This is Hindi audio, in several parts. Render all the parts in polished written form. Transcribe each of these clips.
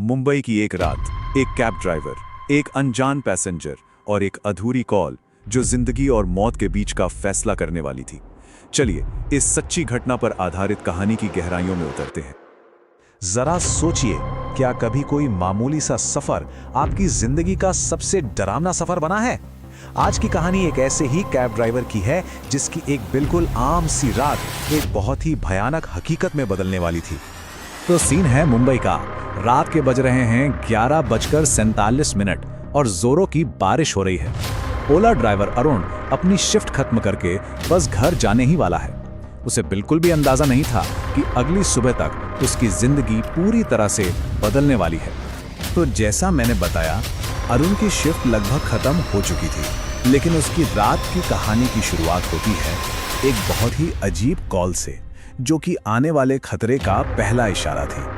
मुंबई की एक रात, एक कैब ड्राइवर, एक अनजान पैसेंजर और एक अधूरी कॉल जो जिंदगी और मौत के बीच का फैसला करने वाली थी। चलिए इस सच्ची घटना पर आधारित कहानी की गहराइयों में उतरते हैं। जरा सोचिए, क्या कभी कोई मामूली सा सफर आपकी जिंदगी का सबसे डरावना सफर बना है? आज की कहानी एक ऐसे ही कैब ड्राइवर की है जिसकी एक बिल्कुल आम सी रात एक बहुत ही भयानक हकीकत में बदलने वाली थी। तो सीन है मुंबई का। रात के बज रहे हैं 11:47 और जोरों की बारिश हो रही है। ओला ड्राइवर अरुण अपनी शिफ्ट खत्म करके बस घर जाने ही वाला है। उसे बिल्कुल भी अंदाजा नहीं था कि अगली सुबह तक उसकी जिंदगी पूरी तरह से बदलने वाली है। तो जैसा मैंने बताया, अरुण की शिफ्ट लगभग खत्म हो चुकी थी, लेकिन उसकी रात की कहानी की शुरुआत होती है एक बहुत ही अजीब कॉल से, जो कि आने वाले खतरे का पहला इशारा थी।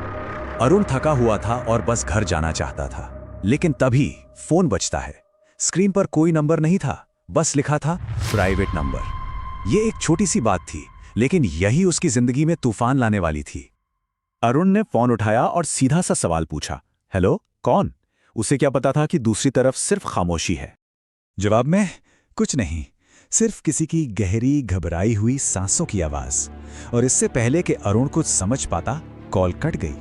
अरुण थका हुआ था और बस घर जाना चाहता था, लेकिन तभी फोन बजता है। स्क्रीन पर कोई नंबर नहीं था, बस लिखा था प्राइवेट नंबर। ये एक छोटी सी बात थी, लेकिन यही उसकी जिंदगी में तूफान लाने वाली थी। अरुण ने फोन उठाया और सीधा सा सवाल पूछा, हेलो, कौन? उसे क्या पता था कि दूसरी तरफ सिर्फ खामोशी है। जवाब में कुछ नहीं, सिर्फ किसी की गहरी घबराई हुई सांसों की आवाज। और इससे पहले कि अरुण कुछ समझ पाता, कॉल कट गई।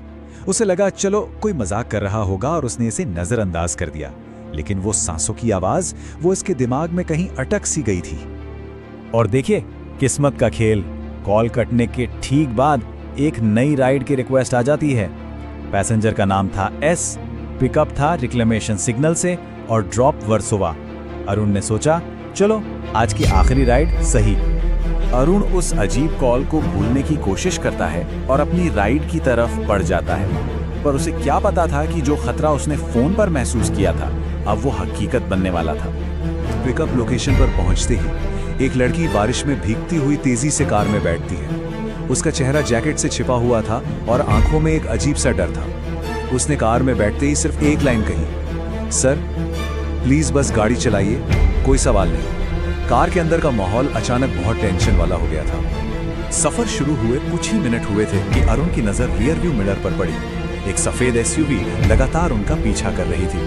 उसे लगा चलो कोई मजाक कर रहा होगा और उसने इसे नजरअंदाज कर दिया, लेकिन वो सांसों की आवाज वो इसके दिमाग में कहीं अटक सी गई थी। और देखिए, किस्मत का खेल, कॉल कटने के ठीक बाद एक नई राइड की रिक्वेस्ट आ जाती है। पैसेंजर का नाम था एस, पिकअप था रिक्लेमेशन सिग्नल से और ड्रॉप वर्सोवा। अरुण ने सोचा, चलो आज की आखिरी राइड सही। अरुण उस अजीब कॉल को भूलने की कोशिश करता है और अपनी राइड की तरफ बढ़ जाता है, पर उसे क्या पता था कि जो खतरा उसने फोन पर महसूस किया था अब वो हकीकत बनने वाला था। पिकअप लोकेशन पर पहुंचते ही एक लड़की बारिश में भीगती हुई तेजी से कार में बैठती है। उसका चेहरा जैकेट से छिपा हुआ था और आंखों में एक अजीब सा डर था। उसने कार में बैठते ही सिर्फ एक लाइन कही, सर प्लीज बस गाड़ी चलाइए, कोई सवाल नहीं। कार के अंदर का माहौल अचानक बहुत टेंशन वाला हो गया था। सफर शुरू हुए कुछ ही मिनट हुए थे कि अरुण की नजर रियर व्यू मिरर पर पड़ी। एक सफेद एसयूवी लगातार उनका पीछा कर रही थी।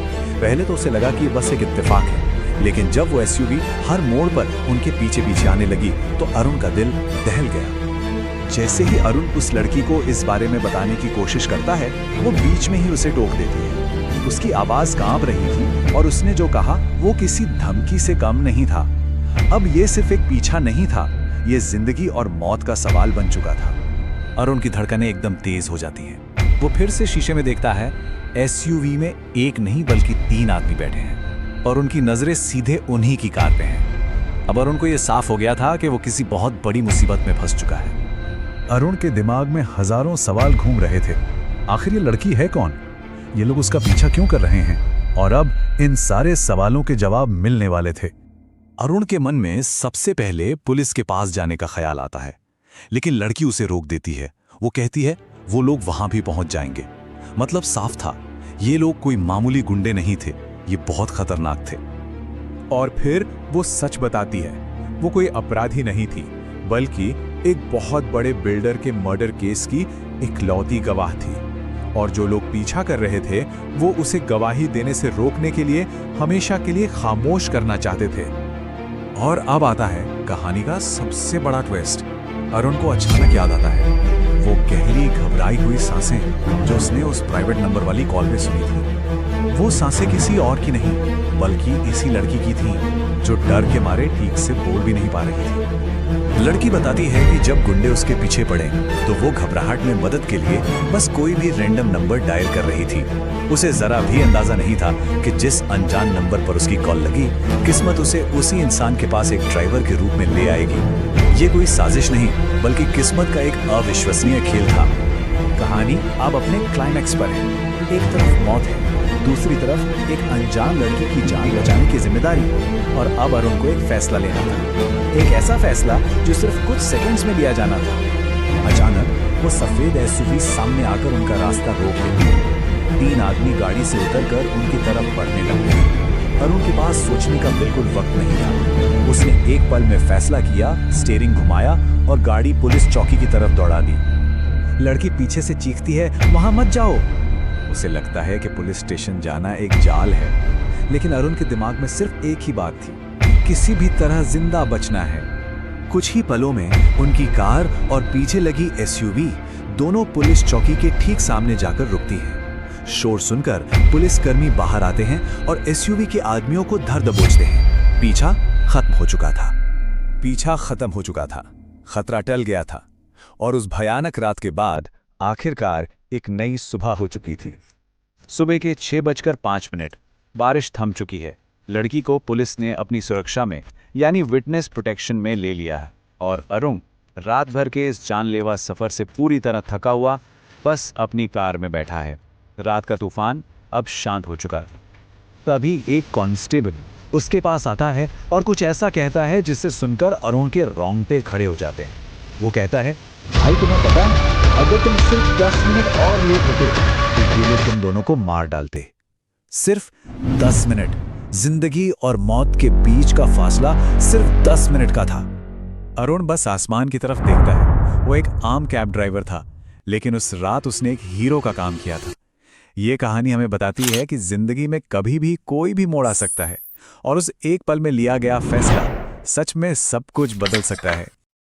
पहले तो उसे लगा कि बस एक इत्तेफाक है, लेकिन जब वो एसयूवी हर मोड़ पर उनके पीछे पीछे आने लगी तो अरुण का दिल दहल गया। जैसे ही अरुण उस लड़की को इस बारे में बताने की कोशिश करता है, वो बीच में ही उसे टोक देती है। उसकी आवाज कांप रही थी और उसने जो कहा वो किसी धमकी से कम नहीं था। अब ये सिर्फ एक पीछा नहीं था, ये जिंदगी और मौत का सवाल बन चुका था। अरुण की धड़कनें एकदम तेज हो जाती हैं। वो फिर से शीशे में देखता है, एसयूवी में एक नहीं बल्कि 3 आदमी बैठे हैं और उनकी नजरें सीधे उन्हीं की कार पे हैं। अब अरुण को यह साफ हो गया था कि वो किसी बहुत बड़ी मुसीबत में फंस चुका है। अरुण के दिमाग में हजारों सवाल घूम रहे थे। आखिर ये लड़की है कौन? ये लोग उसका पीछा क्यों कर रहे हैं? और अब इन सारे सवालों के जवाब मिलने वाले थे। अरुण के मन में सबसे पहले पुलिस के पास जाने का ख्याल आता है, लेकिन लड़की उसे रोक देती है। वो कहती है वो लोग वहां भी पहुंच जाएंगे। मतलब साफ था, ये लोग कोई मामूली गुंडे नहीं थे, ये बहुत खतरनाक थे। और फिर वो सच बताती है, वो कोई अपराधी नहीं थी, बल्कि एक बहुत बड़े बिल्डर के मर्डर केस की इकलौती गवाह थी। और जो लोग पीछा कर रहे थे वो उसे गवाही देने से रोकने के लिए हमेशा के लिए खामोश करना चाहते थे। और अब आता है कहानी का सबसे बड़ा ट्विस्ट। अरुण को अचानक याद आता है वो गहरी घबराई हुई सांसें जो उसने उस प्राइवेट नंबर वाली कॉल में सुनी थी। वो सांसें किसी और की नहीं, बल्कि इसी लड़की की थीं, जो डर के मारे ठीक से बोल भी नहीं पा रही थी। लड़की बताती है कि जब गुंडे उसके पीछे पड़े तो वो घबराहट में मदद के लिए बस कोई भी रैंडम नंबर डायल कर रही थी। उसे जरा भी अंदाजा नहीं था कि जिस अनजान नंबर पर उसकी कॉल लगी, किस्मत उसे उसी इंसान के पास एक ड्राइवर के रूप में ले आएगी। ये कोई साजिश नहीं, बल्कि किस्मत का एक अविश्वसनीय खेल था। कहानी अब अपने क्लाइमैक्स पर है। एक तरफ मौत है, दूसरी तरफ एक अनजान लड़की की जान बचाने की जिम्मेदारी। और अब अरुण को एक फैसला लेना था, एक ऐसा फैसला जो सिर्फ कुछ सेकंड्स में लिया जाना था। अचानक वो सफेद एसयूवी सामने आकर उनका रास्ता रोक लेती। 3 आदमी गाड़ी से उतरकर उनकी तरफ बढ़ने लगे। अरुण के पास सोचने का बिल्कुल वक्त नहीं था। उसने एक पल में फैसला किया, स्टीयरिंग घुमाया और गाड़ी पुलिस चौकी की तरफ दौड़ा दी। लड़की पीछे से चीखती है, वहां मत जाओ। उसे लगता है कि पुलिस स्टेशन जाना एक जाल है, लेकिन अरुण के दिमाग में सिर्फ एक ही बात थी, किसी भी तरह जिंदा बचना है। कुछ ही पलों में उनकी कार और पीछे लगी एसयूवी दोनों पुलिस चौकी के ठीक सामने जाकर रुकती हैं। शोर सुनकर पुलिसकर्मी बाहर आते हैं और एसयूवी के आदमियों को धर दबोचते हैं। पीछा खत्म हो चुका था, खतरा टल गया था और उस भयानक रात के बाद आखिरकार एक नई सुबह हो चुकी थी। सुबह के 6:05, बारिश थम चुकी है। लड़की को पुलिस ने अपनी सुरक्षा में यानी विटनेस प्रोटेक्शन में ले लिया है और अरुण रात भर के इस जानलेवा सफर से पूरी तरह थका हुआ बस अपनी कार में बैठा है। रात का तूफान अब शांत हो चुका है। तभी एक कांस्टेबल उसके पास आता है और कुछ ऐसा कहता है जिससे सुनकर अरुण के रोंगटे खड़े हो जाते हैं। वो कहता है, भाई तुम्हें पता है, अगर तुम सिर्फ 10 मिनट और लेट होते तो ये लोग तुम दोनों को मार डालते। सिर्फ 10 मिनट, जिंदगी और मौत के बीच का फासला सिर्फ 10 मिनट का था। अरुण बस आसमान की तरफ देखता है। वो एक आम कैब ड्राइवर था, लेकिन उस रात उसने एक हीरो का काम किया था। ये कहानी हमें बताती है कि जिंदगी में कभी भी कोई भी मोड़ आ सकता है और उस एक पल में लिया गया फैसला सच में सब कुछ बदल सकता है।